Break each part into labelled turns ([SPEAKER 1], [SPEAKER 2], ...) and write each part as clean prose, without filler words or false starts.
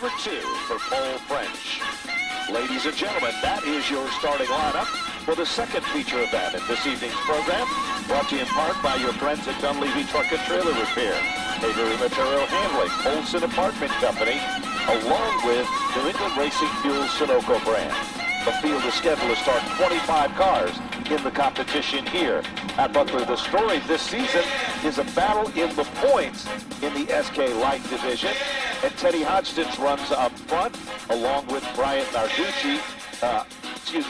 [SPEAKER 1] number 2 for Paul French. Ladies and gentlemen, that is your starting lineup for the second feature event in this evening's program, brought to you in part by your friends at Dunleavy Truck and Trailer Repair, Avery Material Handling, Olson Apartment Company, along with New England Racing Fuel Sunoco brand. The field is scheduled to start 25 cars in the competition here at Butler. The story this season is a battle in the points in the SK Light division, and Teddy Hodgson runs up front along with Bryant Narducci.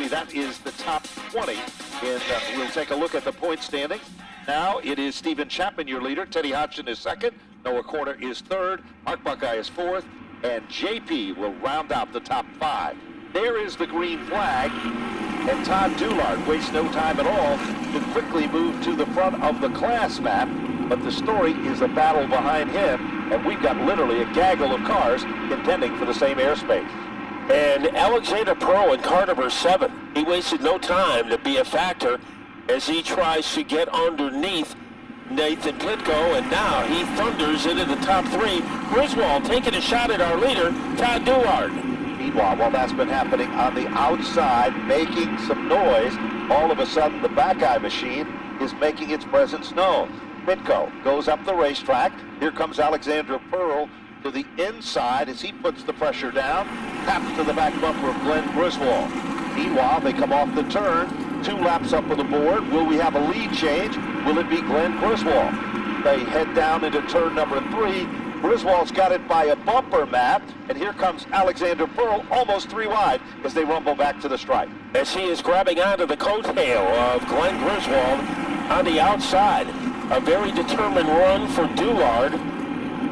[SPEAKER 1] That is the top 20. We'll take a look at the point standing. Now it is Stephen Chapman, your leader. Teddy Hodgson is second. Noah Corder is third. Mark Buckeye is fourth. And JP will round out the top 5. There is the green flag. And Todd Doulard wastes no time at all to quickly move to the front of the class map. But the story is a battle behind him. And we've got literally a gaggle of cars contending for the same airspace.
[SPEAKER 2] And Alexander Pearl in car number 7, he wasted no time to be a factor as he tries to get underneath Nathan Pitko, and now he thunders into the top 3. Griswold taking a shot at our leader, Todd Doulard.
[SPEAKER 1] Meanwhile, while that's been happening on the outside, making some noise, all of a sudden the Buckeye machine is making its presence known. Pitko goes up the racetrack. Here comes Alexander Pearl to the inside as he puts the pressure down, taps to the back bumper of Glenn Griswold. Meanwhile, they come off the turn, 2 laps up on the board. Will we have a lead change? Will it be Glenn Griswold? They head down into turn number 3. Griswold's got it by a bumper, Matt, and here comes Alexander Pearl, almost 3 wide as they rumble back to the stripe.
[SPEAKER 2] As he is grabbing onto the coattail of Glenn Griswold on the outside. A very determined run for Doulard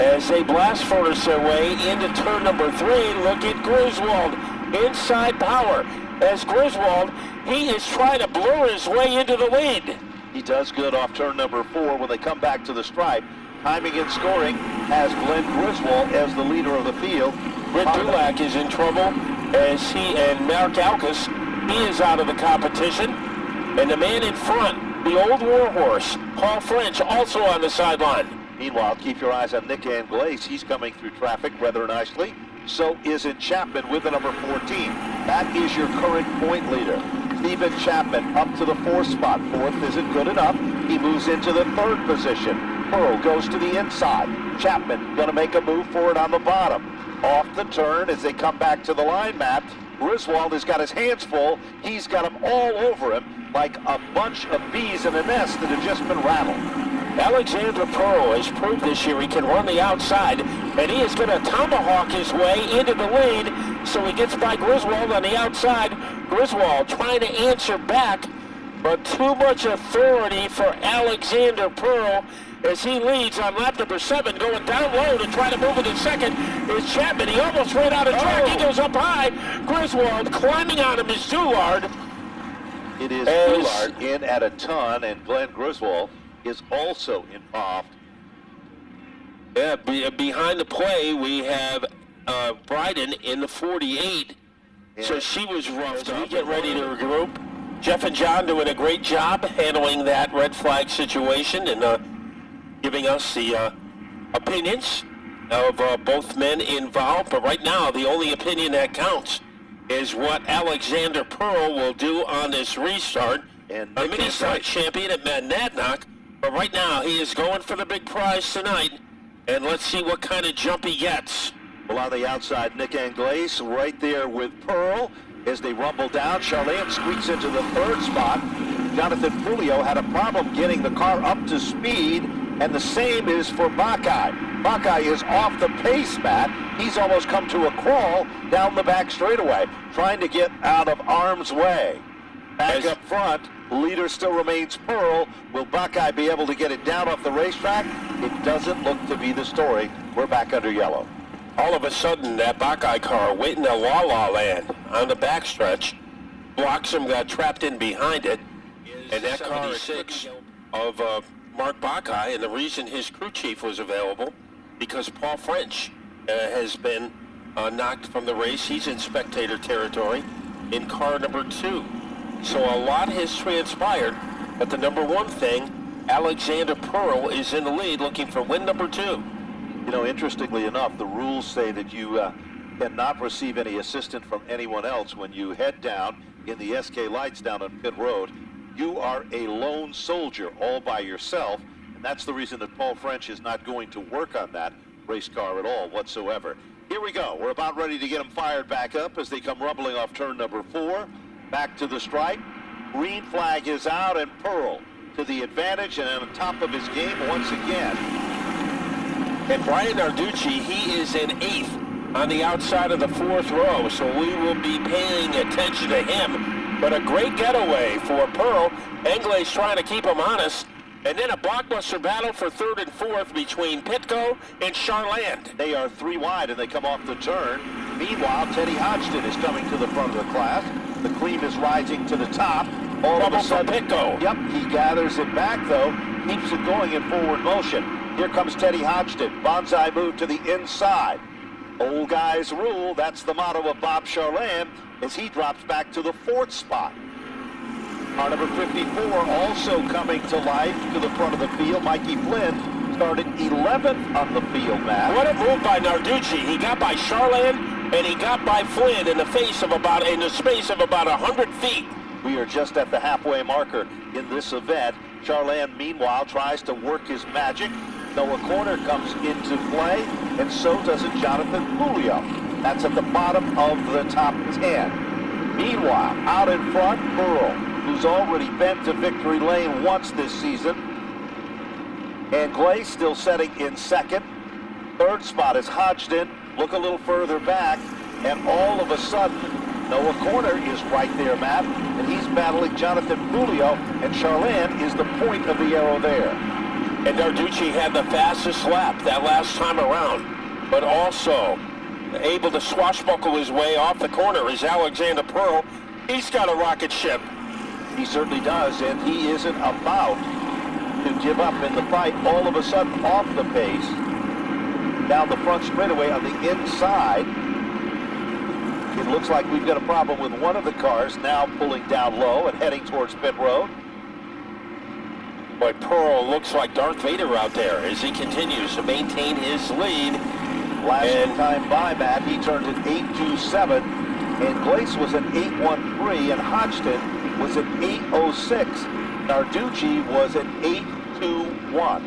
[SPEAKER 2] as they blast furnace their way into turn number 3. Look at Griswold, inside power. As Griswold, he is trying to blur his way into the lead.
[SPEAKER 1] He does good off turn number 4 when they come back to the stripe. Timing and scoring has Glenn Griswold as the leader of the field.
[SPEAKER 2] Britt Dulac is in trouble as he and Mark Alkus, he is out of the competition. And the man in front, the old warhorse, Paul French, also on the sideline.
[SPEAKER 1] Meanwhile, keep your eyes on Nick Anglaise. He's coming through traffic rather nicely. So isn't Chapman with the number 14. That is your current point leader. Stephen Chapman up to the 4th spot. 4th isn't good enough. He moves into the 3rd position. Pearl goes to the inside. Chapman going to make a move for it on the bottom. Off the turn as they come back to the line map. Griswold has got his hands full. He's got them all over him like a bunch of bees in a nest that have just been rattled.
[SPEAKER 2] Alexander Pearl has proved this year he can run the outside, and he is going to tomahawk his way into the lead, so he gets by Griswold on the outside. Griswold trying to answer back, but too much authority for Alexander Pearl as he leads on lap number 7, going down low to try to move into second is Chapman. He almost ran out of track. He goes up high. Griswold climbing on him is Doulard.
[SPEAKER 1] It is Doulard in at a ton, and Glenn Griswold is also involved.
[SPEAKER 2] Yeah, behind the play, we have Bryden in the 48. Yeah. So she was roughed up. We get ready to regroup. Jeff and John doing a great job handling that red flag situation and giving us the opinions of both men involved. But right now, the only opinion that counts is what Alexander Pearl will do on this restart. And the mini-stock champion at Monadnock. But right now, he is going for the big prize tonight. And let's see what kind of jump he gets.
[SPEAKER 1] Well, on the outside, Nick Anglaise right there with Pearl as they rumble down. Charlene squeaks into the 3rd spot. Jonathan Fulio had a problem getting the car up to speed, and the same is for Buckeye. Buckeye is off the pace, Matt. He's almost come to a crawl down the back straightaway, trying to get out of harm's way. Back up front, leader still remains Pearl. Will Buckeye be able to get it down off the racetrack? It doesn't look to be the story. We're back under yellow.
[SPEAKER 2] All of a sudden, that Buckeye car waiting to la-la land on the backstretch. Bloxham got trapped in behind it. And that car is 6 of Mark Buckeye, and the reason his crew chief was available, because Paul French has been knocked from the race. He's in spectator territory in car number 2. So a lot has transpired, but the number 1 thing, Alexander Pearl is in the lead looking for win number 2.
[SPEAKER 1] You know, interestingly enough, the rules say that you cannot receive any assistance from anyone else when you head down in the SK lights down on pit road. You are a lone soldier all by yourself, and that's the reason that Paul French is not going to work on that race car at all whatsoever. Here we go. We're about ready to get them fired back up as they come rumbling off turn number 4. Back to the stripe. Green flag is out, and Pearl to the advantage and on top of his game once again.
[SPEAKER 2] And Brian Narducci, he is in 8th on the outside of the 4th row, so we will be paying attention to him. But a great getaway for Pearl. English trying to keep him honest. And then a blockbuster battle for 3rd and 4th between Pitco and Charland.
[SPEAKER 1] They are 3 wide and they come off the turn. Meanwhile, Teddy Hodgson is coming to the front of the class. The cream is rising to the top. All of a sudden,
[SPEAKER 2] Pitco.
[SPEAKER 1] Yep, he gathers it back though, keeps it going in forward motion. Here comes Teddy Hodgson. Bonsai move to the inside. Old guys rule, that's the motto of Bob Charland as he drops back to the 4th spot. Car number 54 also coming to life to the front of the field. Mikey Flynn started 11th on the field, Matt.
[SPEAKER 2] What a move by Narducci. He got by Charland and he got by Flynn in the space of about 100 feet.
[SPEAKER 1] We are just at the halfway marker in this event. Charland, meanwhile, tries to work his magic. Noah Corner comes into play, and so does it Jonathan Julio. That's at the bottom of the top 10. Meanwhile, out in front, Pearl, who's already been to victory lane once this season. And Glaze still setting in 2nd. 3rd spot is Hodgson. Look a little further back, and all of a sudden, Noah Corner is right there, Matt, and he's battling Jonathan Julio, and Charland is the point of the arrow there.
[SPEAKER 2] And Narducci had the fastest lap that last time around, but also able to swashbuckle his way off the corner is Alexander Pearl. He's got a rocket ship.
[SPEAKER 1] He certainly does, and he isn't about to give up in the fight. All of a sudden, off the pace, down the front straightaway on the inside. It looks like we've got a problem with one of the cars now pulling down low and heading towards pit road.
[SPEAKER 2] Boy, Pearl looks like Darth Vader out there as he continues to maintain his lead.
[SPEAKER 1] Last time by, Matt, he turned an 8.27, and Glaze was an 8.13, and Hodgson was an 8.06. Narducci was an 8.21.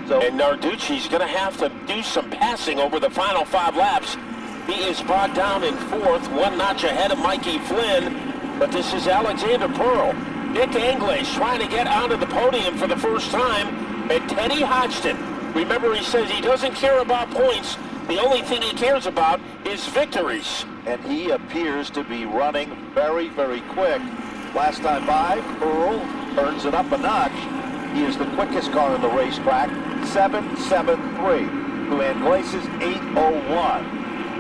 [SPEAKER 1] So,
[SPEAKER 2] and Narducci's going to have to do some passing over the final 5 laps. He is brought down in 4th, 1 notch ahead of Mikey Flynn, but this is Alexander Pearl. Nick English trying to get onto the podium for the first time, and Teddy Hodgson. Remember, he says he doesn't care about points. The only thing he cares about is victories.
[SPEAKER 1] And he appears to be running very, very quick. Last time by, Pearl turns it up a notch. He is the quickest car in the racetrack, 7.73 to Anglace's 8.01.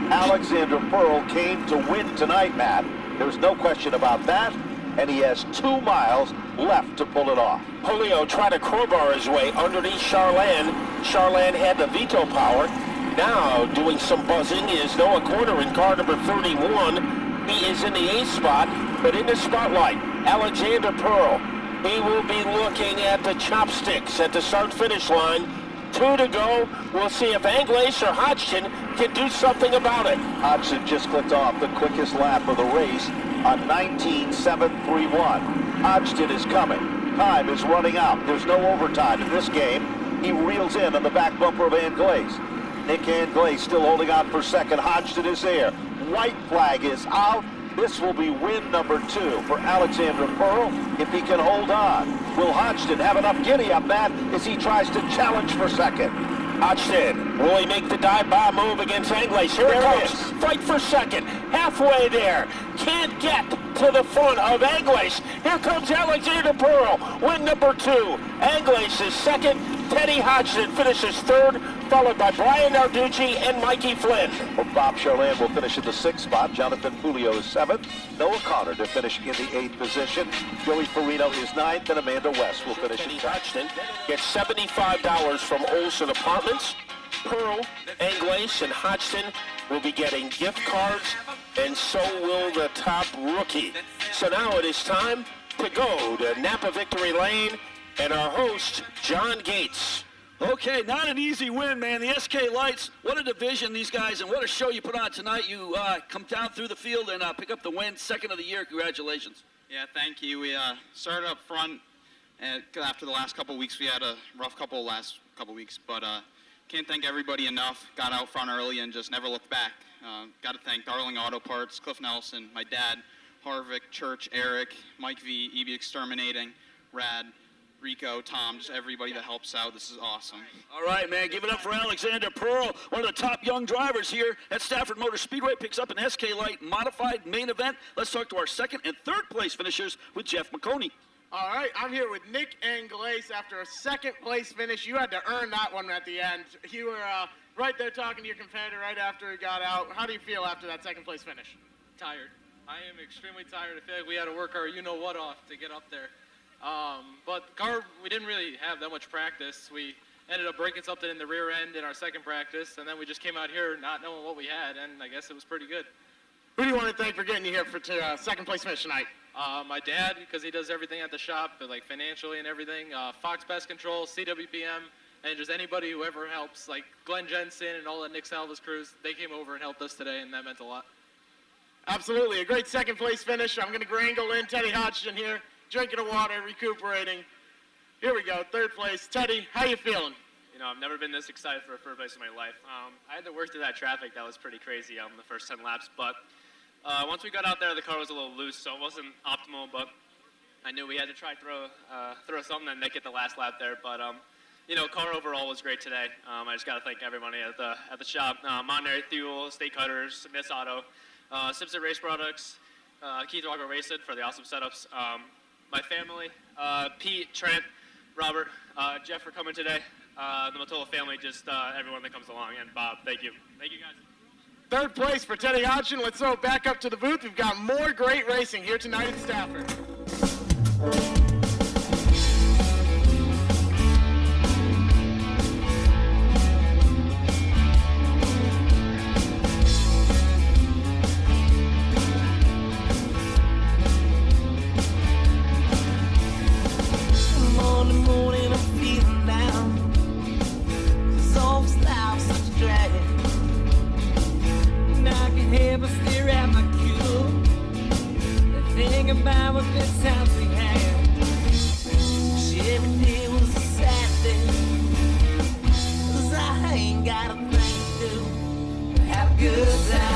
[SPEAKER 1] Alexander Pearl came to win tonight, Matt. There's no question about that. And he has 2 miles left to pull it off.
[SPEAKER 2] Julio tried to crowbar his way underneath Charland. Charland had the veto power. Now doing some buzzing is Noah Corner in car number 31. He is in the 8th spot, but in the spotlight, Alexander Pearl. He will be looking at the chopsticks at the start-finish line. 2 to go. We'll see if Anglace or Hodgson can do something about it.
[SPEAKER 1] Hodgson just clicked off the quickest lap of the race on 19.731. Hodgson is coming. Time is running out. There's no overtime in this game. He reels in on the back bumper of Anglace. Nick Anglace still holding on for 2nd. Hodgson is there. White flag is out. This will be win number 2 for Alexander Pearl if he can hold on. Will Hodgson have enough giddy up, Matt, as he tries to challenge for 2nd?
[SPEAKER 2] Hodgson, will he make the dive bomb move against Anglace? Here it comes. Fight for 2nd. Halfway there. Can't get to the front of Anglace. Here comes Alexander Pearl. Win number 2. Anglace is 2nd. Teddy Hodgson finishes 3rd, followed by Brian Narducci and Mikey Flynn.
[SPEAKER 1] Well, Bob Charland will finish in the 6th spot. Jonathan Julio is 7th. Noah Connor to finish in the 8th position. Joey Farino is 9th, and Amanda West will finish in 10th.
[SPEAKER 2] Hodgson gets $75 from Olson Apartments. Pearl, Anglace, and Hodgson will be getting gift cards, and so will the top rookie. So now it is time to go to Napa Victory Lane and our host, John Gates.
[SPEAKER 3] Okay, not an easy win, man. The SK Lights, what a division, these guys, and what a show you put on tonight. You come down through the field and pick up the win, second of the year. Congratulations.
[SPEAKER 4] Yeah, thank you. We started up front, and after the last couple weeks, we had a rough last couple weeks, but can't thank everybody enough. Got out front early and just never looked back. Got to thank Darling Auto Parts, Cliff Nelson, my dad, Harvick, Church, Eric, Mike V, EB Exterminating, Rad, Rico, Tom, just everybody that helps out. This is awesome.
[SPEAKER 3] All right, man. Give it up for Alexander Pearl, one of the top young drivers here at Stafford Motor Speedway. Picks up an SK Light modified main event. Let's talk to our second and third place finishers with Jeff McConey.
[SPEAKER 5] All right, I'm here with Nick Anglace. After a second place finish, you had to earn that one at the end. You were right there talking to your competitor right after he got out. How do you feel after that second place finish?
[SPEAKER 6] Tired. I am extremely tired. I feel like we had to work our you-know-what off to get up there. But the car, we didn't really have that much practice. We ended up breaking something in the rear end in our second practice, and then we just came out here not knowing what we had, and I guess it was pretty good.
[SPEAKER 5] Who do you want to thank for getting you here for second place finish tonight?
[SPEAKER 6] My dad, because he does everything at the shop, but like financially and everything. Fox Pest Control, CWPM, and just anybody who ever helps, like Glenn Jensen and all the Nick Salva's crews. They came over and helped us today, and that meant a lot.
[SPEAKER 5] Absolutely, a great second place finish. I'm going to wrangle in Teddy Hodgson here, drinking of water, recuperating. Here we go, third place. Teddy, how you feeling?
[SPEAKER 7] You know, I've never been this excited for a third place in my life. I had to work through that traffic. That was pretty crazy the first 10 laps, but once we got out there, the car was a little loose, so it wasn't optimal, but I knew we had to try throw something and make it the last lap there. But, you know, car overall was great today. I just got to thank everybody at the shop. Monterey Fuel, State Cutters, Miss Auto, Simpson Race Products, Keith Walker Racing for the awesome setups. My family, Pete, Trent, Robert, Jeff for coming today. The Mottola family, just everyone that comes along, and Bob, thank you. Thank you, guys.
[SPEAKER 5] Third place for Teddy Hodgson. Let's throw it back up to the booth. We've got more great racing here tonight in Stafford.
[SPEAKER 8] Morning, I'm feeling down. This old life's such a drag. And I can help but stare at my cube and think about what good times we had. Wish every day was a Saturday, 'cause I ain't got a thing to do but have a good time.